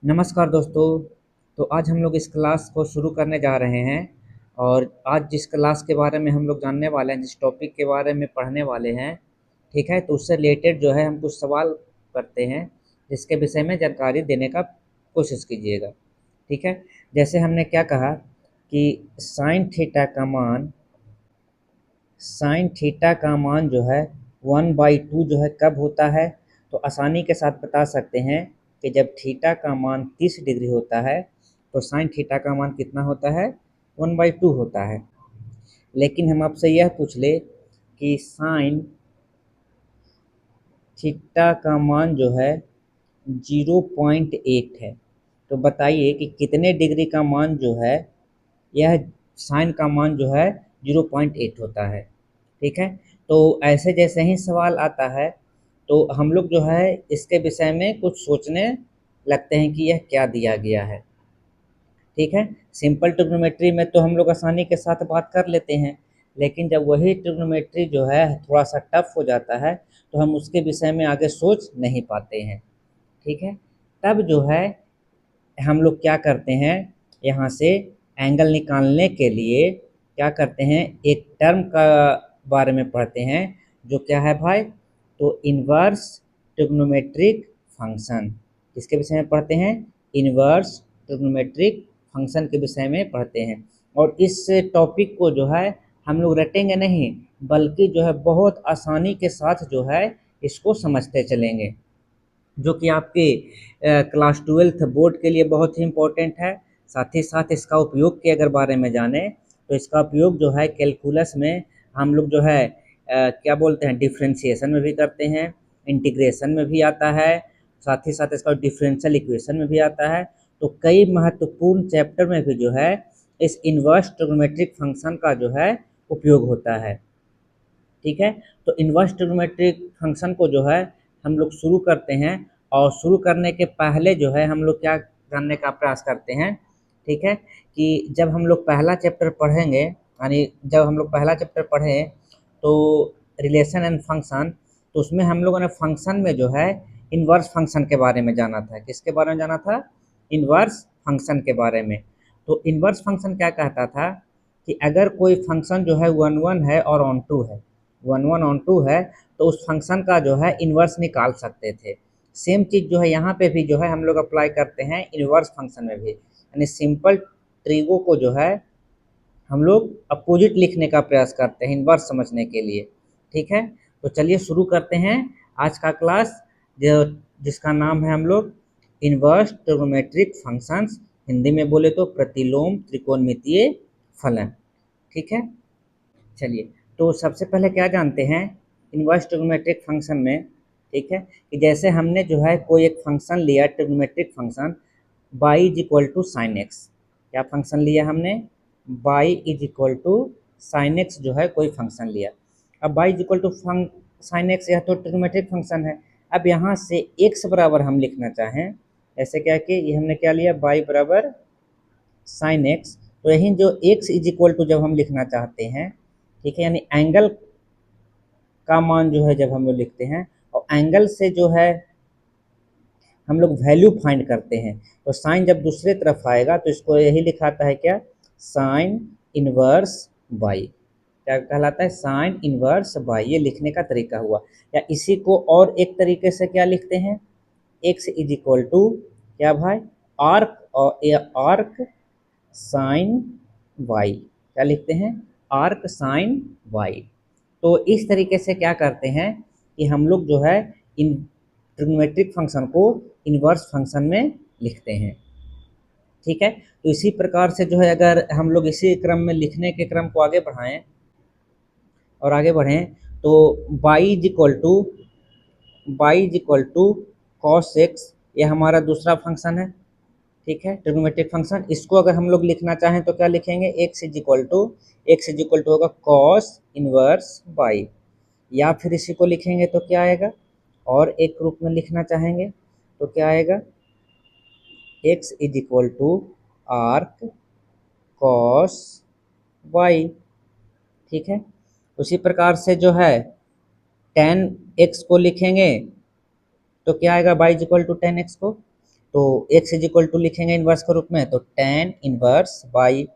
नमस्कार दोस्तों। तो आज हम लोग इस क्लास को शुरू करने जा रहे हैं और आज जिस क्लास के बारे में हम लोग जानने वाले हैं, जिस टॉपिक के बारे में पढ़ने वाले हैं, ठीक है, तो उससे रिलेटेड जो है हम कुछ सवाल करते हैं जिसके विषय में जानकारी देने का कोशिश कीजिएगा। ठीक है, जैसे हमने क्या कहा कि साइन थीटा का मान जो है 1/2 जो है कब होता है, तो आसानी के साथ बता सकते हैं कि जब थीटा का मान 30 डिग्री होता है तो साइन थीटा का मान कितना होता है, 1/2 होता है। लेकिन हम आपसे यह पूछ ले कि साइन थीटा का मान जो है 0.8 है, तो बताइए कि कितने डिग्री का मान जो है, यह साइन का मान जो है 0.8 होता है। ठीक है, तो ऐसे जैसे ही सवाल आता है तो हम लोग जो है इसके विषय में कुछ सोचने लगते हैं कि यह क्या दिया गया है। ठीक है, सिंपल ट्रिग्नोमेट्री में तो हम लोग आसानी के साथ बात कर लेते हैं, लेकिन जब वही ट्रिग्नोमेट्री जो है थोड़ा सा टफ हो जाता है तो हम उसके विषय में आगे सोच नहीं पाते हैं। ठीक है, तब जो है हम लोग क्या करते हैं, यहाँ से एंगल निकालने के लिए क्या करते हैं, एक टर्म का बारे में पढ़ते हैं जो क्या है भाई, तो इन्वर्स ट्रिग्नोमेट्रिक फंक्शन। किसके विषय में पढ़ते हैं, इन्वर्स ट्रिग्नोमेट्रिक फंक्शन के विषय में पढ़ते हैं। और इस टॉपिक को जो है हम लोग रटेंगे नहीं, बल्कि जो है बहुत आसानी के साथ जो है इसको समझते चलेंगे, जो कि आपके क्लास 12th बोर्ड के लिए बहुत ही इम्पोर्टेंट है। साथ ही साथ इसका उपयोग के अगर बारे में जाने तो इसका उपयोग जो है कैलकुलस में हम लोग जो है क्या बोलते हैं, डिफरेंशिएशन में भी करते हैं, इंटीग्रेशन में भी आता है, साथ ही साथ इसका डिफरेंशियल इक्वेशन में भी आता है। तो कई महत्वपूर्ण चैप्टर में भी जो है इस इन्वर्स ट्रिग्नोमेट्रिक फंक्शन का जो है उपयोग होता है। ठीक है, तो इन्वर्स ट्रिग्नोमेट्रिक फंक्शन को जो है हम लोग शुरू करते हैं, और शुरू करने के पहले जो है हम लोग क्या जानने का प्रयास करते हैं। ठीक है, कि जब हम लोग पहला चैप्टर पढ़ेंगे, यानी जब हम लोग पहला चैप्टर पढ़ें तो रिलेशन एंड फंक्शन, तो उसमें हम लोगों ने फंक्शन में जो है इन्वर्स फंक्शन के बारे में जाना था। किसके बारे में जाना था, इन्वर्स फंक्शन के बारे में। तो इन्वर्स फंक्शन क्या कहता था कि अगर कोई फंक्शन जो है वन वन है और ऑन टू है, वन वन ऑन टू है, तो उस फंक्शन का जो है इन्वर्स निकाल सकते थे। सेम चीज़ जो है यहाँ पे भी जो है हम लोग अप्लाई करते हैं इन्वर्स फंक्शन में भी, यानी सिंपल ट्रिगो को जो है हम लोग अपोजिट लिखने का प्रयास करते हैं इन्वर्स समझने के लिए। ठीक है, तो चलिए शुरू करते हैं आज का क्लास, जो जिसका नाम है हम लोग इन्वर्स ट्रिग्नोमेट्रिक फंक्शंस, हिंदी में बोले तो प्रतिलोम त्रिकोणमितीय फलन। ठीक है, चलिए, तो सबसे पहले क्या जानते हैं इन्वर्स ट्रिग्नोमेट्रिक फंक्शन में। ठीक है, कि जैसे हमने जो है कोई एक फंक्शन लिया trigonometric function y is equal to sine x. क्या फंक्शन लिया हमने, y is equal to sine x जो है कोई फंक्शन लिया। अब y is equal to sine x, यह तो ट्रिग्नोमेट्रिक फंक्शन है। अब यहाँ से x बराबर हम लिखना चाहें, ऐसे क्या कि ये हमने क्या लिया, y बराबर साइन एक्स, तो यही जो x इज इक्वल टू जब हम लिखना चाहते हैं, ठीक है, यानी एंगल का मान जो है जब हम लोग लिखते हैं और एंगल से जो है हम लोग वैल्यू फाइंड करते हैं, तो साइन जब दूसरे तरफ आएगा तो इसको यही लिखाता है क्या, साइन इनवर्स बाई। क्या कहलाता है, साइन इनवर्स बाई, ये लिखने का तरीका हुआ। या इसी को और एक तरीके से क्या लिखते हैं, एक्स इज इक्वल टू क्या भाई, आर्क, और आर्क साइन वाई। क्या लिखते हैं, आर्क साइन वाई। तो इस तरीके से क्या करते हैं कि हम लोग जो है इन ट्रिग्नोमेट्रिक फंक्शन को इन्वर्स फंक्शन में लिखते हैं। ठीक है, तो इसी प्रकार से जो है अगर हम लोग इसी क्रम में लिखने के क्रम को आगे बढ़ाएं और आगे बढ़ें, तो y is equal to cos x, ये हमारा दूसरा फंक्शन है। ठीक है, ट्रिग्नोमेट्रिक फंक्शन, इसको अगर हम लोग लिखना चाहें तो क्या लिखेंगे, एक्स इज इक्वल टू होगा कॉस इनवर्स बाई, या फिर इसी को लिखेंगे तो क्या आएगा, और एक रूप में लिखना चाहेंगे तो क्या आएगा, x is equal to arc cos y. ठीक है, उसी प्रकार से जो है टेन एक्स को लिखेंगे तो क्या आएगा, y is equal to tan x को, तो एक्स इज इक्वल टू लिखेंगे इन्वर्स के रूप में तो टेन इन्वर्स बाई,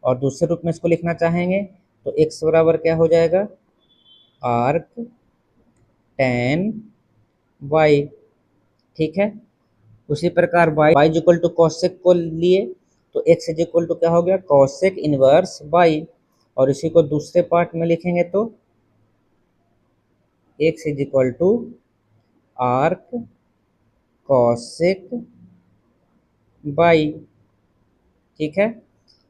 और दूसरे रूप में इसको लिखना चाहेंगे तो एक्स बराबर क्या हो जाएगा आर्क टेन वाई। ठीक है, उसी प्रकार y is equal to cosec को लिए तो एक्स इज इक्वल टू क्या हो गया कॉसेक इनवर्स वाई, और इसी को दूसरे पार्ट में लिखेंगे तो x is equal to arc cosec y. ठीक है,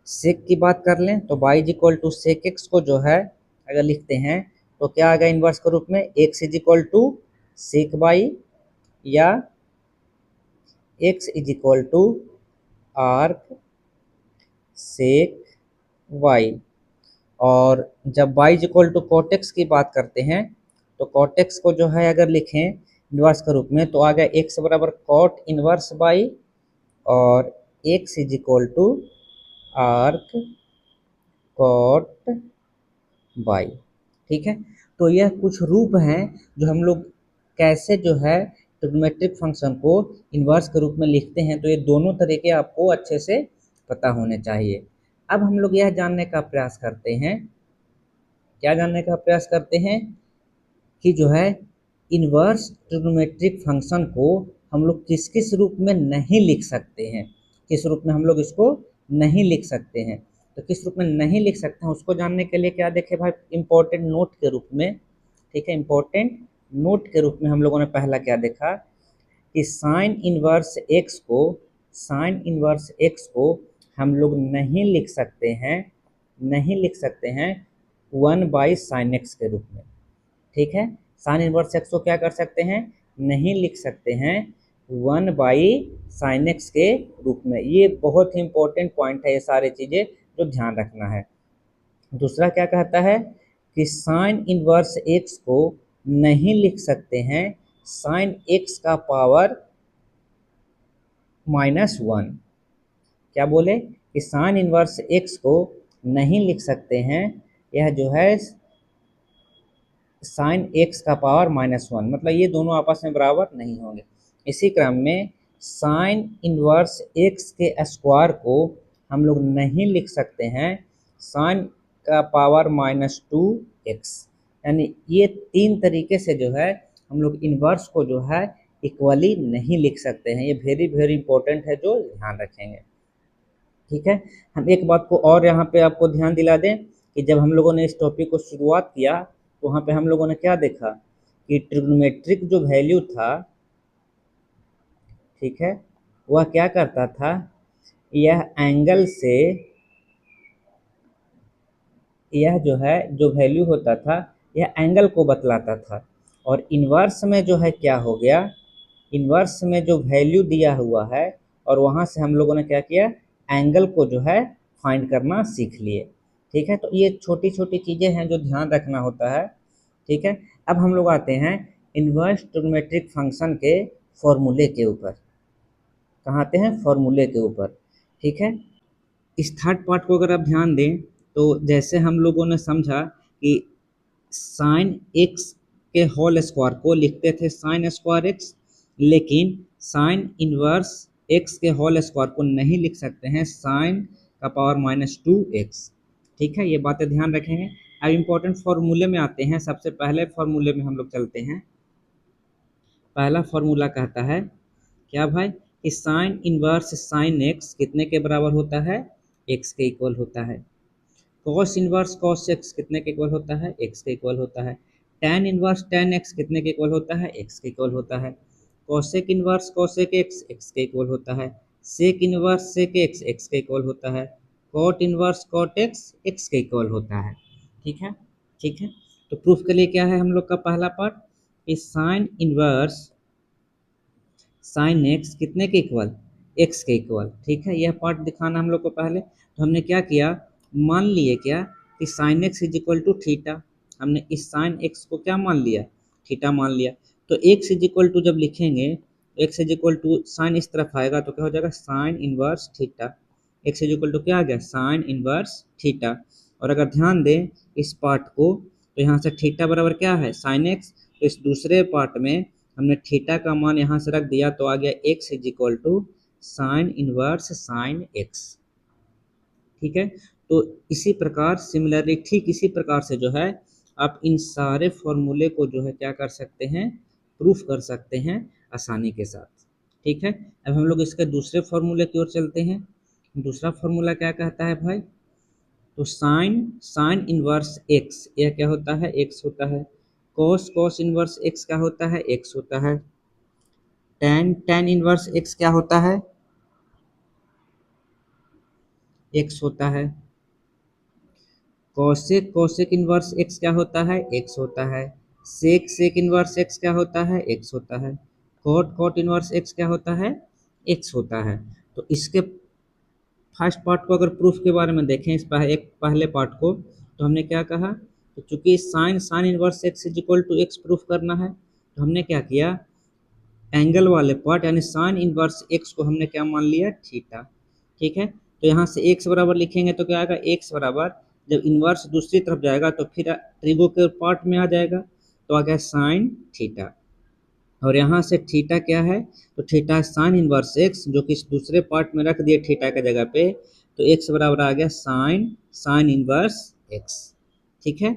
सेक की बात कर लें तो y is equal to sec x को जो है अगर लिखते हैं तो क्या आ गया इनवर्स के रूप में x is equal to sec y, या x is equal to arc sec y. और जब y is equal to cot x की बात करते हैं तो कॉटेक्स को जो है अगर लिखें इनवर्स के रूप में तो आ गया x बराबर कॉट इनवर्स बाई, और x is equal to arc cot y. ठीक है, तो यह कुछ रूप हैं जो हम लोग कैसे जो है ट्रिग्नोमेट्रिक फंक्शन को इन्वर्स के रूप में लिखते हैं, तो ये दोनों तरीके आपको अच्छे से पता होने चाहिए। अब हम लोग यह जानने का प्रयास करते हैं, क्या जानने का प्रयास करते हैं कि जो है इन्वर्स ट्रिग्नोमेट्रिक फंक्शन को हम लोग किस किस रूप में नहीं लिख सकते हैं, किस रूप में हम लोग इसको नहीं लिख सकते हैं। तो किस रूप में नहीं लिख सकते हैं उसको जानने के लिए क्या देखें भाई इम्पोर्टेंट नोट के रूप में। ठीक है, इम्पोर्टेंट नोट के रूप में हम लोगों ने पहला क्या देखा कि साइन इनवर्स एक्स को हम लोग नहीं लिख सकते हैं, नहीं लिख सकते हैं 1/sin x के रूप में। ठीक है, साइन इनवर्स एक्स को क्या कर सकते हैं नहीं लिख सकते हैं 1/sin x के रूप में। ये बहुत ही इंपॉर्टेंट पॉइंट है, ये सारी चीजें जो ध्यान रखना है। दूसरा क्या कहता है कि साइन इनवर्स एक्स को नहीं लिख सकते हैं साइन एक्स का पावर -1। क्या बोले कि साइन इनवर्स एक्स को नहीं लिख सकते हैं, यह जो है साइन एक्स का पावर -1, मतलब ये दोनों आपस में बराबर नहीं होंगे। इसी क्रम में साइन इनवर्स एक्स के स्क्वायर को हम लोग नहीं लिख सकते हैं साइन का पावर -2x। यानी ये तीन तरीके से जो है हम लोग इनवर्स को जो है इक्वली नहीं लिख सकते हैं। ये वेरी वेरी इंपॉर्टेंट है, जो ध्यान रखेंगे। ठीक है, हम एक बात को और यहाँ पे आपको ध्यान दिला दें कि जब हम लोगों ने इस टॉपिक को शुरुआत किया तो वहाँ पे हम लोगों ने क्या देखा कि ट्रिग्नोमेट्रिक जो वैल्यू था, ठीक है, वह क्या करता था, यह एंगल से, यह जो है जो वैल्यू होता था यह एंगल को बतलाता था। और इन्वर्स में जो है क्या हो गया, इन्वर्स में जो वैल्यू दिया हुआ है और वहाँ से हम लोगों ने क्या किया एंगल को जो है फाइंड करना सीख लिए। ठीक है, तो ये छोटी छोटी चीज़ें हैं जो ध्यान रखना होता है। ठीक है, अब हम लोग आते हैं इन्वर्स ट्रिग्नोमेट्रिक फंक्शन के फॉर्मूले के ऊपर। कहाँ आते हैं फॉर्मूले के ऊपर। ठीक है, इस थर्ड पार्ट को अगर आप ध्यान दें तो जैसे हम लोगों ने समझा कि साइन एक्स के होल स्क्वायर को लिखते थे साइन स्क्वायर एक्स, लेकिन साइन इनवर्स एक्स के होल स्क्वायर को नहीं लिख सकते हैं साइन का पावर -2x। ठीक है, ये बातें ध्यान रखेंगे। अब इम्पोर्टेंट फॉर्मूले में आते हैं। सबसे पहले फॉर्मूले में हम लोग चलते हैं। पहला फॉर्मूला कहता है क्या भाई कि साइन इनवर्स साइन एक्स कितने के बराबर होता है एक्स के इक्वल होता है। कॉस इनवर्स कॉस एक्स कितने के इक्वल होता है एक्स के इक्वल होता है। टैन इनवर्स टैन एक्स कितने के इक्वल होता है एक्स के इक्वल होता है। Cosec inverse cosec x x के इक्वल होता है। Sec inverse sec x x के इक्वल होता है। Cot inverse cot x x के इक्वल होता है। ठीक है, ठीक है, तो प्रूफ के लिए क्या है हम लोग का पहला पार्ट कि साइन इनवर्स साइन एक्स कितने के इक्वल एक्स के इक्वल। ठीक है, यह पार्ट दिखाना हम लोग को पहले। तो हमने क्या किया, मान लिए क्या कि sine x is equal to theta. हमने इस साइन एक्स को क्या मान लिया थीटा मान लिया। तो एक्स इज इक्वल टू जब लिखेंगे x is equal to sine इस तरफ आएगा तो क्या हो जाएगा sine inverse theta. X is equal to क्या आ गया साइन इनवर्स थीटा। और अगर ध्यान दें इस पार्ट को तो यहाँ से थीटा बराबर क्या है साइन एक्स, तो इस दूसरे पार्ट में हमने थीटा का मान यहाँ से रख दिया तो आ गया x is equal to sine inverse sine x। ठीक है, तो इसी प्रकार सिमिलरली ठीक इसी प्रकार से जो है आप इन सारे फॉर्मूले को जो है क्या कर सकते हैं, प्रूफ कर सकते हैं आसानी के साथ। ठीक है, अब हम लोग इसके दूसरे फॉर्मूले की ओर चलते हैं। दूसरा फॉर्मूला क्या कहता है भाई, तो साइन साइन इनवर्स एक्स यह क्या होता है, एक्स होता है। कॉस कॉस इनवर्स एक्स क्या होता है, एक्स होता है। टेन टेन इनवर्स एक्स क्या होता है, एक्स होता है। कॉसेक कॉसेक इनवर्स एक्स क्या होता है, एक्स होता है। सेक सेक इनवर्स एक्स क्या होता है, एक्स होता है। कॉट कॉट इनवर्स एक्स क्या होता है, एक्स होता है। तो इसके फर्स्ट पार्ट को अगर प्रूफ के बारे में देखें, इस एक पहले पार्ट को, तो हमने क्या कहा, तो चूंकि sine sine inverse x is equal to x proof करना है, तो हमने क्या किया, एंगल वाले पार्ट यानी साइन इनवर्स एक्स को हमने क्या मान लिया, थीटा। ठीक है, तो यहाँ से एक्स बराबर लिखेंगे तो क्या आएगा, एक्स बराबर जब इनवर्स दूसरी तरफ जाएगा तो फिर ट्रिगो के पार्ट में आ जाएगा, तो आ गया साइन थीटा। और यहाँ से थीटा क्या है, तो थीटा साइन इनवर्स एक्स जो कि इस दूसरे पार्ट में रख दिए थीटा के जगह पे, तो एक्स बराबर आ गया साइन साइन इनवर्स एक्स। ठीक है,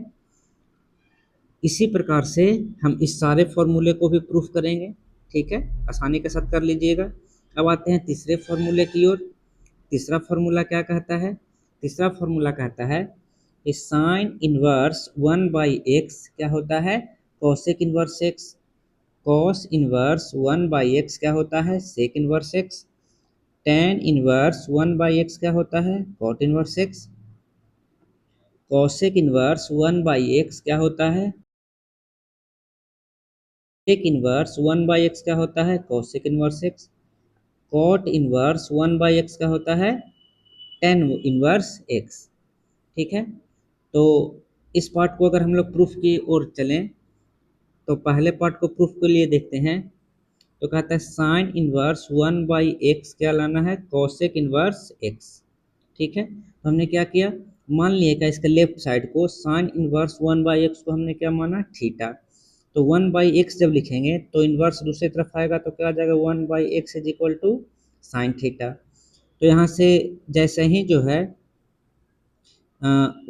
इसी प्रकार से हम इस सारे फॉर्मूले को भी प्रूफ करेंगे। ठीक है, आसानी के साथ कर लीजिएगा। अब आते हैं तीसरे फॉर्मूले की ओर। तीसरा फॉर्मूला क्या कहता है, तीसरा फॉर्मूला कहता है कि साइन इनवर्स 1/x क्या होता है, cosec inverse x. Cos inverse 1/x क्या होता है, sec inverse x. Tan inverse 1/x क्या होता है, cot inverse x. Cosec inverse 1/x क्या होता है, सेक इनवर्स 1/x क्या होता है, cosec inverse x. Cot inverse 1/x क्या होता है, टेन इनवर्स एक्स। ठीक है, तो इस पार्ट को अगर हम लोग प्रूफ की ओर चलें, तो पहले पार्ट को प्रूफ के लिए देखते हैं। तो कहता है साइन इनवर्स 1/x क्या लाना है, कॉसेक इनवर्स एक्स। ठीक है, तो हमने क्या किया, मान लिया क्या, इसके लेफ्ट साइड को साइन इनवर्स 1/x को हमने क्या माना, थीटा। तो 1/x जब लिखेंगे तो इनवर्स दूसरी तरफ आएगा तो क्या आ जाएगा, 1/x is equal to sine theta. तो यहाँ से जैसे ही जो है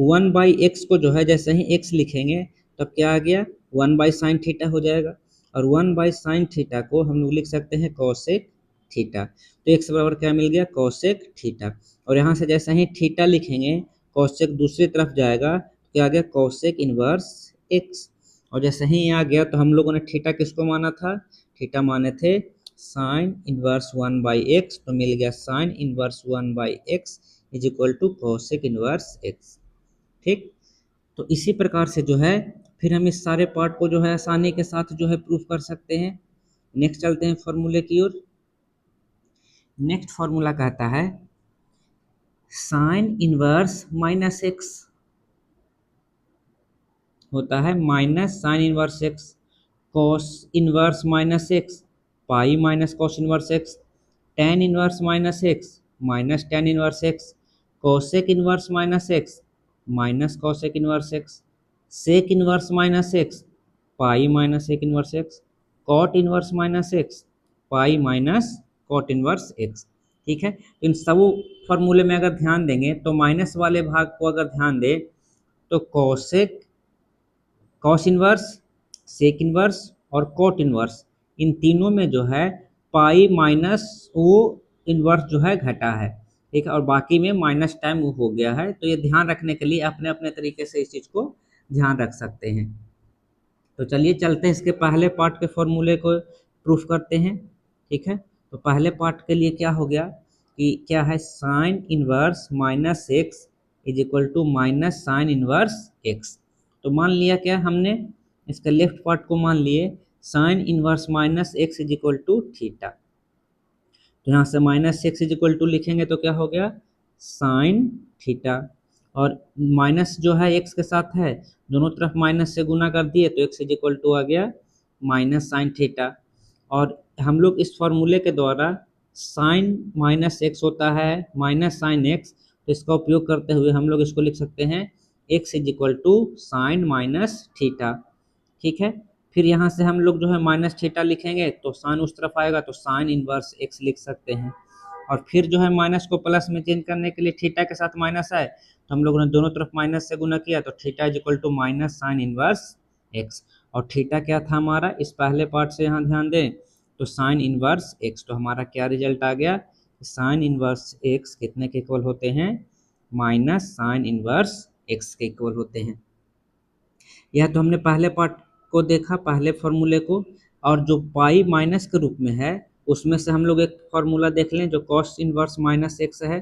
1/x को जो है जैसे ही x लिखेंगे तब क्या आ गया, 1/sin थीटा हो जाएगा। और 1/sin थीटा को हम लोग लिख सकते हैं कॉसेक थीटा। तो x बराबर क्या मिल गया, कॉसेक थीटा। और यहाँ से जैसे ही थीटा लिखेंगे कॉसेक दूसरी तरफ जाएगा तो क्या आ गया, कॉसेक इनवर्स x। और जैसे ही यहाँ आ गया तो हम लोगों ने थीटा किसको माना था, थीटा माने थे साइन इनवर्स 1/x, तो मिल गया sine inverse 1/x is equal to cosec inverse x. ठीक, तो इसी प्रकार से जो है फिर हम इस सारे पार्ट को जो है आसानी के साथ जो है प्रूफ कर सकते हैं। नेक्स्ट चलते हैं फॉर्मूले की ओर। नेक्स्ट फॉर्मूला कहता है साइन इनवर्स माइनस एक्स होता है minus sine inverse x. Cos inverse minus x, pi minus cos inverse x. Tan inverse minus x minus tan inverse x. Cosec inverse minus x minus cosec inverse x. Sec inverse minus x, pi minus sec inverse x. Cot inverse minus x, pi minus cot inverse x. ठीक है, तो इन सब फॉर्मूले में अगर ध्यान देंगे तो माइनस वाले भाग को अगर ध्यान दें तो cosec cos inverse, sec inverse और कोट इनवर्स, इन तीनों में जो है पाई माइनस वो इनवर्स जो है घटा है। ठीक है, और बाकी में माइनस टाइम वो हो गया है। तो ये ध्यान रखने के लिए अपने अपने तरीके से इस चीज़ को ध्यान रख सकते हैं। तो चलिए चलते हैं इसके पहले पार्ट के फॉर्मूले को प्रूफ करते हैं। ठीक है, तो पहले पार्ट के लिए क्या हो गया कि क्या है, sine inverse minus x is equal to minus sine inverse x. तो मान लिया क्या हमने, इसका लेफ्ट पार्ट को मान लिए sine inverse minus x is equal to theta. तो यहाँ से minus x is equal to लिखेंगे तो क्या हो गया, साइन थीटा। और माइनस जो है एक्स के साथ है, दोनों तरफ माइनस से गुना कर दिए तो एक्स इज इक्वल टू आ गया माइनस साइन थीटा। और हम लोग इस फॉर्मूले के द्वारा साइन माइनस एक्स होता है माइनस साइन एक्स, तो इसका उपयोग करते हुए हम लोग इसको लिख सकते हैं x is equal to sine minus theta. ठीक है, फिर यहाँ से हम लोग जो है माइनस थीटा लिखेंगे तो साइन उस तरफ आएगा, तो साइन इनवर्स एक्स लिख सकते हैं। और फिर जो है माइनस को प्लस में चेंज करने के लिए थीटा के साथ माइनस है, तो हम लोगों ने दोनों तरफ माइनस से गुना किया, तो theta is equal to minus sine inverse x. और थीटा क्या था हमारा, इस पहले पार्ट से यहाँ ध्यान दें, तो साइन इनवर्स एक्स। तो हमारा क्या रिजल्ट आ गया, साइन इनवर्स एक्स कितने के इक्वल होते हैं, माइनस साइन इनवर्स एक्स के इक्वल होते हैं। यह तो हमने पहले पार्ट को देखा, पहले फॉर्मूले को। और जो पाई माइनस के रूप में है, उसमें से हम लोग एक फॉर्मूला देख लें जो कॉस इनवर्स माइनस एक्स है।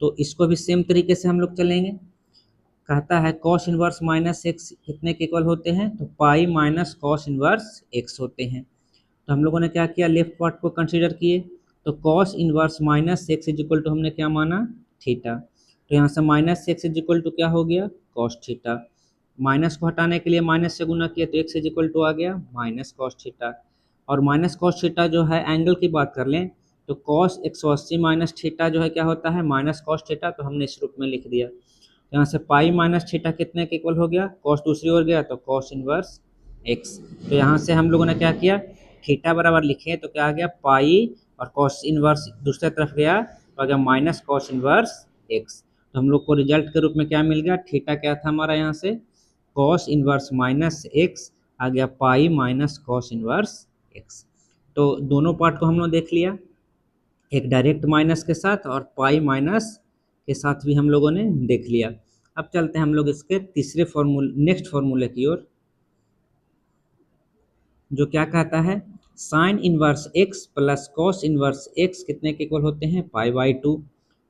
तो इसको भी सेम तरीके से हम लोग चलेंगे। कहता है कॉस इनवर्स माइनस एक्स कितने के इक्वल होते हैं, तो पाई माइनस कॉस इनवर्स एक्स होते हैं। तो हम लोगों ने क्या किया, लेफ्ट पार्ट को कंसीडर किए, तो cos inverse minus x is equal to हमने क्या माना, थीटा। तो यहाँ से minus x is equal to क्या हो गया, कॉस थीटा। माइनस को हटाने के लिए माइनस से गुना किया, तो एक्स इज इक्वल टू आ गया माइनस कॉस थीटा। और माइनस कॉस थीटा जो है, एंगल की बात कर लें तो कॉस 180 माइनस थीटा जो है क्या होता है, माइनस कॉस थीटा। तो हमने इस रूप में लिख दिया। तो यहाँ से पाई माइनस थीटा कितने के इक्वल हो गया, कॉस दूसरी ओर गया तो कॉस इनवर्स एक्स। तो यहाँ से हम लोगों ने क्या किया, थीटा बराबर लिखे तो क्या आ गया, पाई और कॉस इनवर्स दूसरे तरफ गया तो आ गया माइनस कॉस इनवर्स एक्स। तो हम लोग को रिजल्ट के रूप में क्या मिल गया, थीटा क्या था हमारा यहाँ से, कॉस इनवर्स माइनस एक्स, आ गया पाई माइनस कॉस इनवर्स एक्स। तो दोनों पार्ट को हम लोग देख लिया, एक डायरेक्ट माइनस के साथ और पाई माइनस के साथ भी हम लोगों ने देख लिया। अब चलते हैं हम लोग इसके तीसरे फॉर्मूले, नेक्स्ट फॉर्मूले की ओर, जो क्या कहता है, sine inverse x plus cos inverse x कितने के इक्वल होते हैं, pi by two.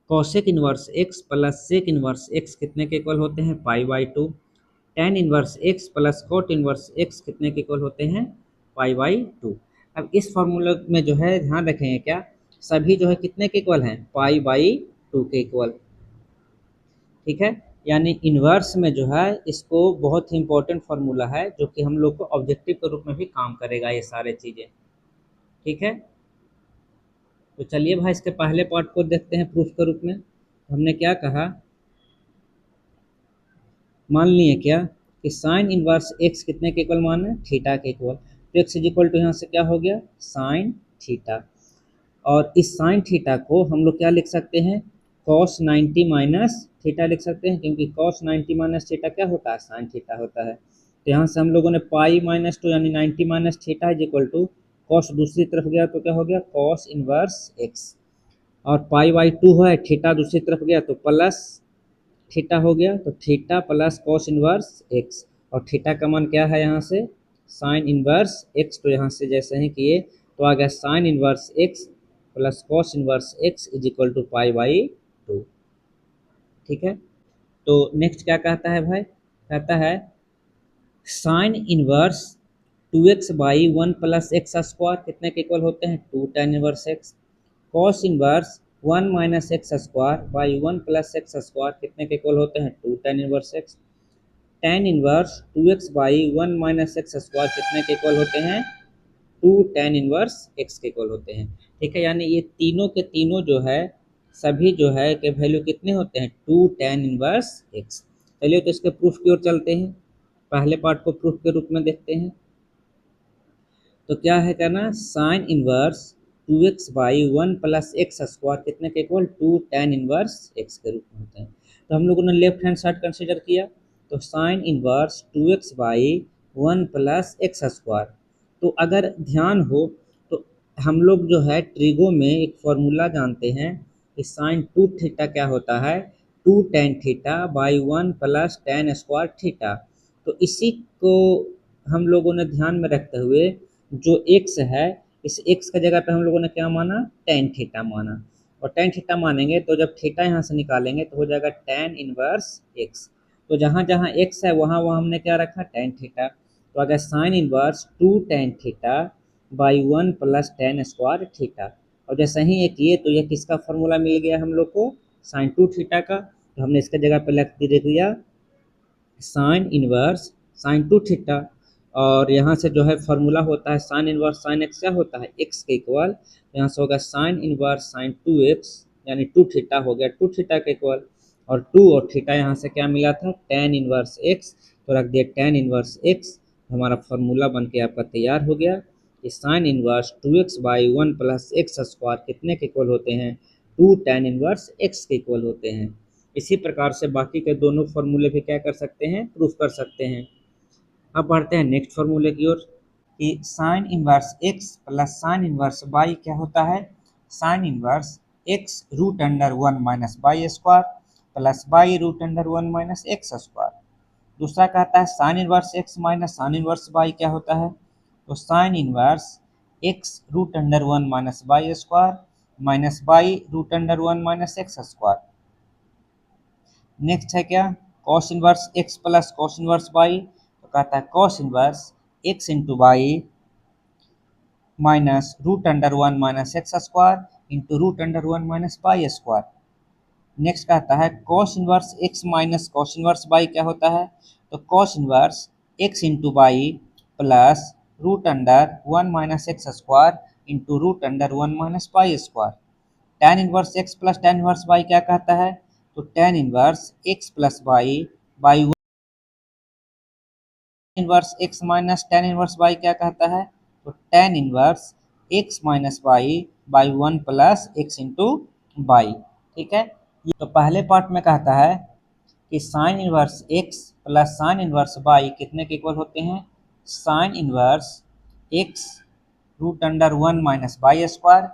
Cosec inverse x plus sec inverse x कितने के इक्वल होते हैं, pi by two. Tan inverse x plus cot inverse x कितने के इक्वल होते हैं, पाई बाई टू। अब इस फॉर्मूले में जो है ध्यान रखेंगे क्या, सभी जो है कितने के इक्वल हैं, पाई बाई टू के इक्वल। ठीक है, यानी इन्वर्स में जो है इसको बहुत ही इंपॉर्टेंट फार्मूला है, जो कि हम लोग को ऑब्जेक्टिव के रूप में भी काम करेगा ये सारे चीज़ें। ठीक है, तो चलिए भाई इसके पहले पार्ट को देखते हैं प्रूफ के रूप में। हमने क्या कहा, मान लिए क्या कि साइन इनवर्स एक्स कितने के इक्वल माना, थीटा के इक्वल। तो एक्स इज इक्वल टू यहाँ से क्या हो गया, साइन थीटा। और इस साइन थीटा को हम लोग क्या लिख सकते हैं, कॉस 90 माइनस थीटा लिख सकते हैं, क्योंकि कॉस 90 माइनस थीटा क्या होता है, साइन थीटा होता है। तो यहाँ से हम लोगों ने पाई माइनस टू यानी 90 minus theta is equal to cos दूसरी तरफ गया तो क्या हो गया, कॉस इनवर्स एक्स। और पाई बाई टू है, थीटा दूसरी तरफ गया तो प्लस थीटा हो गया, तो theta plus cos inverse x. और थीटा का मान क्या है यहाँ से, साइन इनवर्स एक्स। तो यहाँ से जैसे ही किए तो आ गया sine inverse x plus cos inverse x is equal to pi by two. ठीक है, तो नेक्स्ट क्या कहता है भाई, कहता है sine inverse 2x by 1 plus x square कितने के इक्वल होते हैं, 2 tan inverse x. Cos inverse 1 minus x square by 1 plus x square कितने के इक्वल होते हैं, 2 tan inverse x. tan inverse 2x by 1 minus x square कितने के इक्वल होते हैं, 2 tan इनवर्स एक्स के इक्वल होते हैं। ठीक है, यानी ये तीनों के तीनों जो है, सभी जो है के वैल्यू कितने होते हैं, 2 tan इनवर्स एक्स। चलिए तो इसके प्रूफ की ओर चलते हैं, पहले पार्ट को प्रूफ के रूप में देखते हैं। तो क्या है करना, sine inverse 2x by 1 plus x square कितने के इक्वल, 2 tan इनवर्स एक्स के रूप में होते हैं। तो हम लोगों ने लेफ्ट हैंड साइड कंसीडर किया, तो sine inverse 2x by 1 plus x square. तो अगर ध्यान हो तो हम लोग जो है ट्रिगो में एक फॉर्मूला जानते हैं कि साइन 2 थीटा क्या होता है, 2 tan theta by 1 plus tan square theta. तो इसी को हम लोगों ने ध्यान में रखते हुए जो x है, इस x का जगह पे हम लोगों ने क्या माना, tan थीटा माना। और tan थीटा मानेंगे तो जब थीटा यहाँ से निकालेंगे तो हो जाएगा tan इनवर्स x। तो जहाँ जहाँ x है वहाँ वहाँ हमने क्या रखा, tan थीटा। तो अगर sine inverse 2 tan theta by 1 plus tan square theta. और जैसे ही ये किए तो ये किसका फॉर्मूला मिल गया हम लोग को, साइन 2 थीटा का। तो हमने इसके जगह पे लिख दिया साइन इनवर्स साइन 2 थीटा। और यहाँ से जो है फॉर्मूला होता है साइन इनवर्स साइन एक्स क्या होता है, एक्स के इक्वल। यहाँ से होगा साइन इनवर्स साइन 2x यानी 2 थीटा हो गया 2 थीटा के इक्वल। और 2 और थीटा यहाँ से क्या मिला था, tan इनवर्स एक्स। तो रख दिया tan इनवर्स एक्स हमारा फॉर्मूला बन के आपका तैयार हो गया कि sine inverse 2x/1 plus x square कितने के इक्वल होते हैं, 2 tan इनवर्स x के इक्वल होते हैं। इसी प्रकार से बाकी के दोनों फॉर्मूले भी क्या कर सकते हैं, प्रूफ कर सकते हैं। अब बढ़ते हैं नेक्स्ट फॉर्मूले की ओर कि sine inverse x plus sine inverse y क्या होता है, sine inverse x root under 1 minus y square plus y root under 1 minus x square. दूसरा कहता है sine inverse x minus sine inverse y क्या होता है, तो sine inverse x root under 1 minus y square minus y root under 1 minus x square. Next है क्या, cos inverse x plus cos inverse y, तो कहता है cos inverse x into y minus root under 1 minus x square into root under 1 minus y square. Next कहता है cos inverse x minus cos inverse y क्या होता है, तो cos inverse x into y plus root under 1 minus x square into root under 1 minus y square. tan inverse x plus tan inverse y क्या कहता है, तो tan inverse x plus y by inverse x minus tan inverse y क्या कहता है, तो tan inverse x minus y by 1 plus x into y. ठीक है, तो पहले पार्ट में कहता है कि sine inverse x plus sine inverse y कितने के इक्वल होते हैं, sine inverse x root under 1 minus y square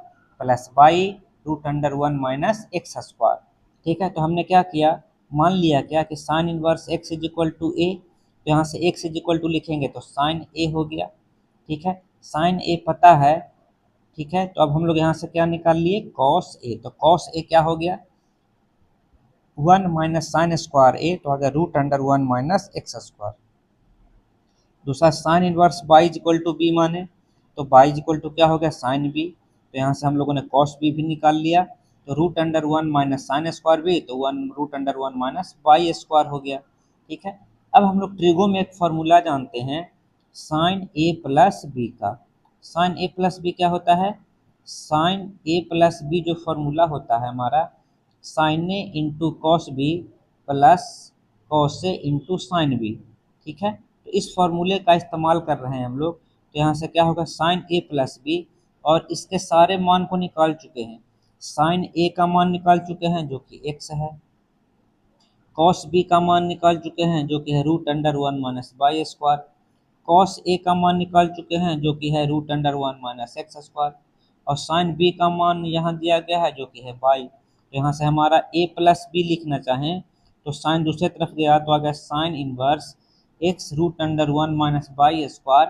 plus y root under 1 minus x square. ठीक है, तो हमने क्या किया, मान लिया क्या कि sine inverse x is equal to a, तो यहाँ से x इज इक्वल टू लिखेंगे तो साइन ए हो गया। ठीक है, साइन ए पता है। ठीक है, तो अब हम लोग यहाँ से क्या निकाल लिए, कॉस ए, तो कॉस ए क्या हो गया, 1 माइनस साइन स्क्वायर ए, तो आ गया root under 1 minus x square. दूसरा sine inverse y is equal to b माने, तो बाई इज इक्वल टू क्या हो गया, साइन बी, तो यहाँ से हम लोगों ने कॉस बी भी निकाल लिया, तो root under 1 minus sine square b, तो 1 root under 1 minus y square हो गया। ठीक है, अब हम लोग ट्रिगो में एक फॉर्मूला जानते हैं साइन ए प्लस बी का। साइन ए प्लस बी क्या होता है, साइन ए प्लस बी जो फॉर्मूला होता है हमारा, sine a into cos b plus cos a into sine b. ठीक है, तो इस फॉर्मूले का इस्तेमाल कर रहे हैं हम लोग, तो यहाँ से क्या होगा, साइन ए प्लस बी, और इसके सारे मान को निकाल चुके हैं। साइन ए का मान निकाल चुके हैं जो कि एक्स है, कॉस बी का मान निकाल चुके हैं जो कि है root under 1 minus y square, cos a का मान निकाल चुके हैं जो कि है root under 1 minus x square, और साइन बी का मान यहाँ दिया गया है जो कि है वाई। तो यहाँ से हमारा ए प्लस बी लिखना चाहें तो साइन दूसरे तरफ गया तो आ गया sine inverse x root under 1 minus y square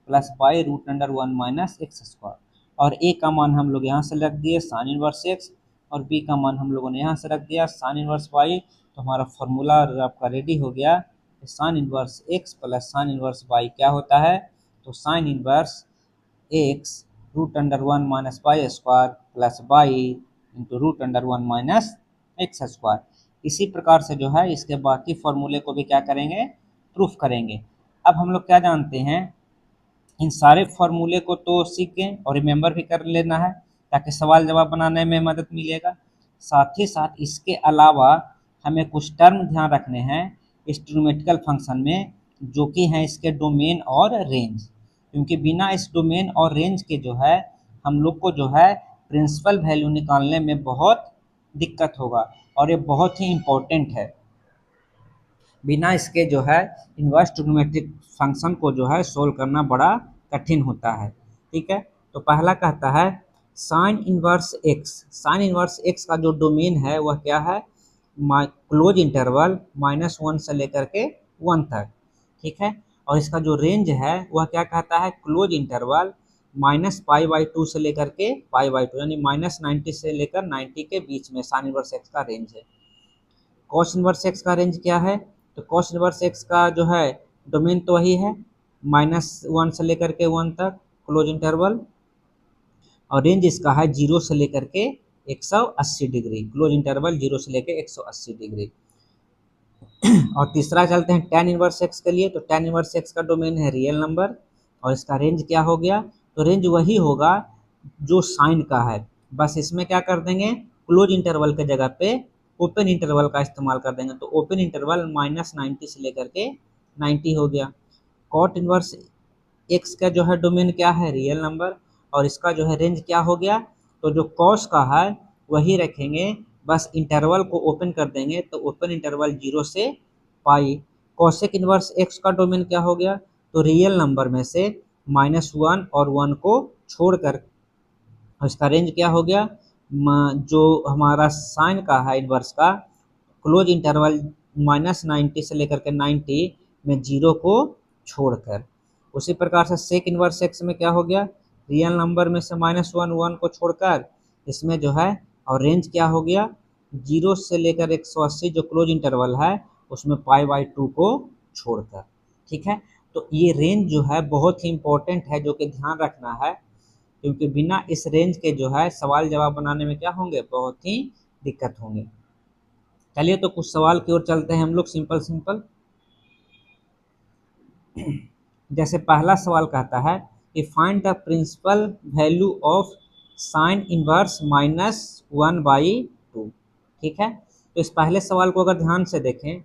plus y root under 1 minus x square, और ए का मान हम लोग यहाँ से रख दिए साइन इनवर्स एक्स, और बी का मान हम लोगों ने यहाँ से रख दिया साइन इनवर्स वाई। तो हमारा फॉर्मूला आपका रेडी हो गया, sine inverse x plus sine inverse y क्या होता है, तो sine inverse x root under 1 minus y square plus y into root under 1 minus x square. इसी प्रकार से जो है इसके बाकी फॉर्मूले को भी क्या करेंगे, प्रूफ करेंगे। अब हम लोग क्या जानते हैं, इन सारे फॉर्मूले को तो सीख गए और रिमेंबर भी कर लेना है ताकि सवाल जवाब बनाने में मदद मिलेगा। साथ ही साथ इसके अलावा हमें कुछ टर्म ध्यान रखने हैं इस ट्रिग्नोमेट्रिकल फंक्शन में, जो कि हैं इसके डोमेन और रेंज, क्योंकि बिना इस डोमेन और रेंज के जो है हम लोग को जो है प्रिंसिपल वैल्यू निकालने में बहुत दिक्कत होगा, और ये बहुत ही इम्पोर्टेंट है। बिना इसके जो है इनवर्स ट्रिग्नोमेट्रिक फंक्शन को जो है सोल्व करना बड़ा कठिन होता है। ठीक है, तो पहला कहता है sine inverse x, sign inverse x का जो डोमेन है वह क्या है, क्लोज इंटरवल -1 से लेकर के 1 तक। ठीक है, और इसका जो रेंज है वह क्या कहता है, क्लोज इंटरवल -π/2 से लेकर के π/2, यानी -90 से लेकर 90 के बीच में साइन इनवर्स एक्स का रेंज है। कॉस इनवर्स एक्स का रेंज क्या है, तो कॉस इनवर्स एक्स का जो है डोमेन तो वही है -1 से लेकर के 1 तक क्लोज इंटरवल, और रेंज इसका है 0 से लेकर के 180 डिग्री, क्लोज इंटरवल 0 से लेकर 180 डिग्री। और तीसरा चलते हैं tan इनवर्स एक्स के लिए, तो tan इनवर्स एक्स का डोमेन है रियल नंबर, और इसका रेंज क्या हो गया, तो रेंज वही होगा जो साइन का है, बस इसमें क्या कर देंगे, क्लोज इंटरवल के जगह पे ओपन इंटरवल का इस्तेमाल कर देंगे, तो ओपन इंटरवल -90 से लेकर के 90 हो गया। कॉट इनवर्स एक्स का जो है डोमेन क्या है, रियल नंबर, और इसका जो है रेंज क्या हो गया, तो जो कॉस का है वही रखेंगे, बस इंटरवल को ओपन कर देंगे, तो ओपन इंटरवल 0 से पाई। कॉसेक इनवर्स एक्स का डोमेन क्या हो गया, तो रियल नंबर में से -1 और 1 को छोड़कर इसका रेंज क्या हो गया, जो हमारा साइन का है इनवर्स का, क्लोज इंटरवल -90 से लेकर के 90 में 0 को छोड़कर। उसी प्रकार से सेक इनवर्स एक्स में क्या हो गया, रियल नंबर में से -1 1 को छोड़कर इसमें जो है, और रेंज क्या हो गया, 0 से लेकर 180 जो क्लोज इंटरवल है उसमें पाई/2 को छोड़कर। ठीक है, तो ये रेंज जो है बहुत ही इंपॉर्टेंट है, जो कि ध्यान रखना है, क्योंकि बिना इस रेंज के जो है सवाल जवाब बनाने में क्या होंगे, बहुत ही दिक्कत होंगे। चलिए तो कुछ सवाल की ओर चलते हैं हम लोग, सिंपल सिंपल। जैसे पहला सवाल कहता है कि find the principal value of sine inverse -1/2। ठीक है, तो इस पहले सवाल को अगर ध्यान से देखें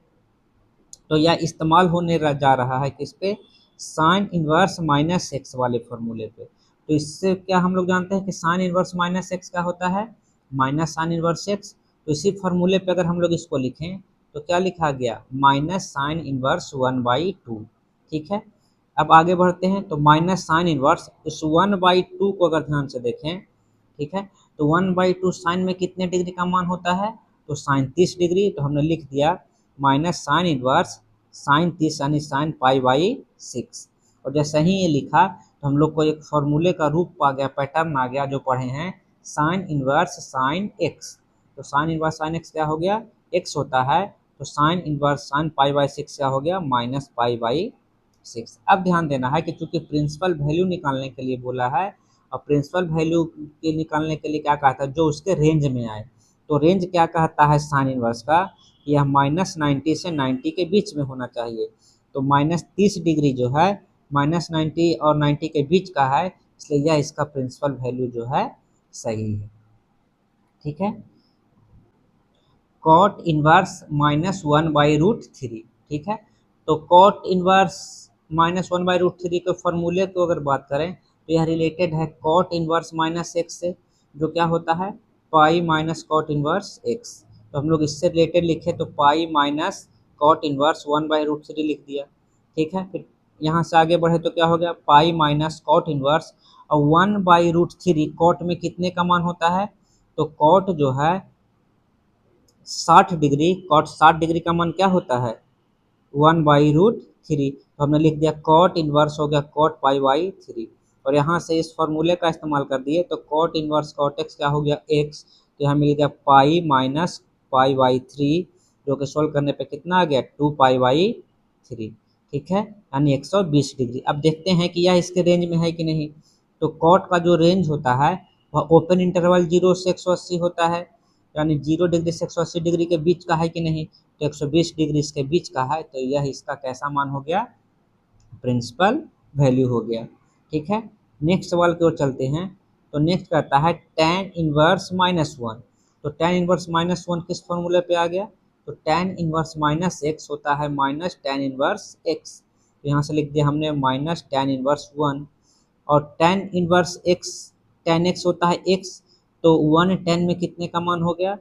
तो यह इस्तेमाल होने जा रहा है किस पे, साइन इनवर्स -x वाले फॉर्मूले पे। तो इससे क्या हम लोग जानते हैं कि साइन इनवर्स -x क्या होता है, माइनस साइन इनवर्स x। तो इसी फॉर्मूले पे अगर हम लोग इसको लिखें तो क्या लिखा गया, माइनस साइन इनवर्स 1/2। ठीक है, अब आगे बढ़ते हैं, तो माइनस साइन इनवर्स इस 1/2 को अगर ध्यान से देखें, ठीक है, तो 1/2 साइन में कितने डिग्री का मान होता है, तो साइन 30 डिग्री। तो हमने लिख दिया माइनस साइन इनवर्स साइन 30 यानी साइन पाई/6। और जैसे ही ये लिखा तो हम लोग को एक फॉर्मूले का रूप आ गया, पैटर्न आ गया, जो पढ़े हैं, साइन इनवर्स साइन एक्स। तो साइन इनवर्स साइन एक्स क्या हो गया, एक्स होता है, तो साइन इनवर्स साइन पाई/6 क्या हो गया, -पाई/6। अब ध्यान देना है कि चूंकि प्रिंसिपल वैल्यू निकालने के लिए बोला है, और प्रिंसिपल वैल्यू के निकालने के लिए क्या कहता है, जो उसके रेंज में आए। तो रेंज क्या कहता है साइन इनवर्स का, यह -90 से 90 के बीच में होना चाहिए। तो -30 डिग्री जो है -90 और 90 के बीच का है, इसलिए यह इसका प्रिंसिपल वैल्यू जो है सही है। ठीक है, कॉट इनवर्स -1/√3। ठीक है, तो कॉट इनवर्स -1/√3 के फॉर्मूले को अगर बात करें तो यह रिलेटेड है कॉट इनवर्स -x से, जो क्या होता है, pi minus cot inverse x। तो हम लोग इससे रिलेटेड लिखे तो पाई माइनस कॉट इनवर्स 1/√3 लिख दिया। ठीक है, फिर यहाँ से आगे बढ़े तो क्या हो गया, पाई माइनस कॉट इनवर्स, और 1/√3 कॉट में कितने का मान होता है, तो कॉट जो है 60 डिग्री, कॉट 60 डिग्री का मान क्या होता है, 1/√3। तो हमने लिख दिया कॉट इनवर्स हो गया कॉट पाई/3, और यहाँ से इस फॉर्मूले का इस्तेमाल कर दिए तो कॉट इनवर्स कॉट एक्स क्या हो गया, एक्स। तो यहाँ मिल गया पाई माइनस पाई/3, जो कि सोल्व करने पे कितना आ गया, 2पाई/3। ठीक है, यानी 120 डिग्री। अब देखते हैं कि यह इसके रेंज में है कि नहीं। तो कॉट का जो रेंज होता है वह ओपन इंटरवल 0 से 180 होता है, यानी 0 डिग्री से 180 डिग्री के बीच का है कि नहीं, तो 120 डिग्री इसके बीच का है, तो यह इसका कैसा मान हो गया, प्रिंसिपल वैल्यू हो गया। ठीक है, नेक्स्ट सवाल की ओर चलते हैं। तो नेक्स्ट कहता है tan इनवर्स -1। तो tan इनवर्स -1 किस फॉर्मूले पे आ गया, तो tan इनवर्स -x होता है माइनस tan इनवर्स x। तो यहाँ से लिख दिया हमने माइनस tan इनवर्स 1, और tan inverse x tan x होता है x। तो 1 tan में कितने का मान हो गया,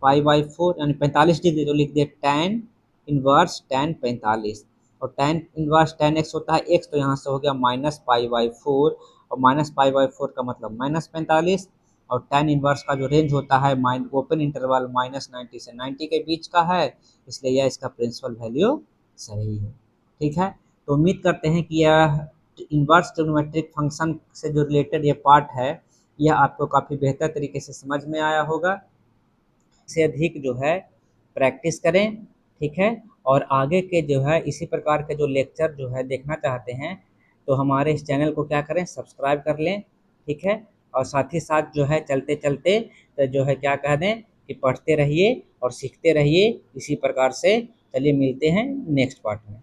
पाई/4 यानी 45 डिग्री। तो लिख दिया tan इनवर्स tan 45, और tan इनवर्स tan x होता है x, तो यहाँ से हो गया -पाई/4, और -पाई/4 का मतलब -45, और tan इनवर्स का जो रेंज होता है ओपन इंटरवल -90 से 90 के बीच का है, इसलिए यह इसका प्रिंसिपल वैल्यू सही है। ठीक है, तो उम्मीद करते हैं कि यह इनवर्स ट्रिग्नोमेट्रिक फंक्शन से जो रिलेटेड ये पार्ट है, यह आपको काफ़ी बेहतर तरीके से समझ में आया होगा। से अधिक जो है प्रैक्टिस करें। ठीक है, और आगे के जो है इसी प्रकार के जो लेक्चर जो है देखना चाहते हैं, तो हमारे इस चैनल को क्या करें, सब्सक्राइब कर लें। ठीक है, और साथ ही साथ जो है चलते चलते तो जो है क्या कह दें कि पढ़ते रहिए और सीखते रहिए इसी प्रकार से। चलिए मिलते हैं नेक्स्ट पार्ट में।